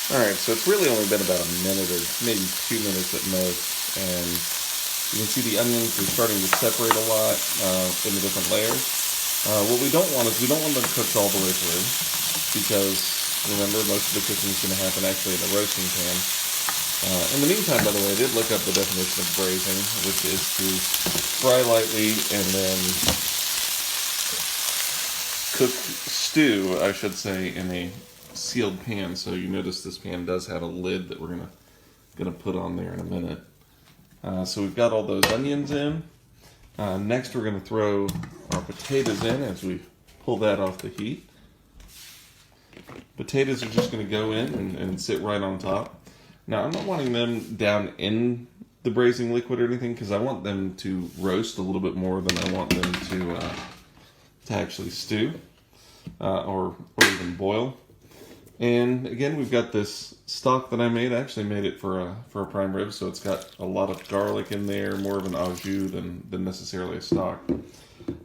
Alright, so it's really only been about a minute or maybe 2 minutes at most, and you can see the onions are starting to separate a lot into different layers. What we don't want is we don't want them cooked all the way through, because remember, most of the cooking is going to happen actually in the roasting pan. In the meantime, by the way, I did look up the definition of braising, which is to fry lightly and then stew, I should say, in a sealed pan. So you notice this pan does have a lid that we're gonna put on there in a minute. So we've got all those onions in. Next, we're gonna throw our potatoes in as we pull that off the heat. Potatoes are just gonna go in and sit right on top. Now, I'm not wanting them down in the braising liquid or anything, because I want them to roast a little bit more than I want them to actually stew or even boil. And again, we've got this stock that I made. I actually made it for a prime rib, so it's got a lot of garlic in there, more of an au jus than necessarily a stock.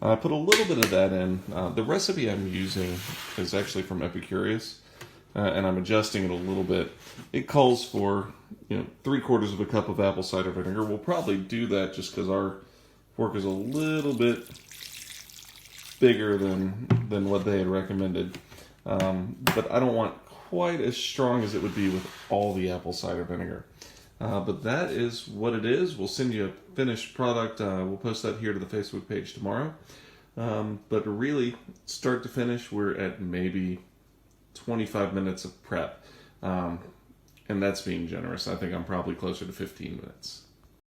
I put a little bit of that in. The recipe I'm using is actually from Epicurious, and I'm adjusting it a little bit. It calls for 3/4 of a cup of apple cider vinegar. We'll probably do that just because our pork is a little bit bigger than what they had recommended. But I don't want quite as strong as it would be with all the apple cider vinegar. But that is what it is. We'll send you a finished product. We'll post that here to the Facebook page tomorrow. But really, start to finish, we're at maybe 25 minutes of prep. And that's being generous. I think I'm probably closer to 15 minutes.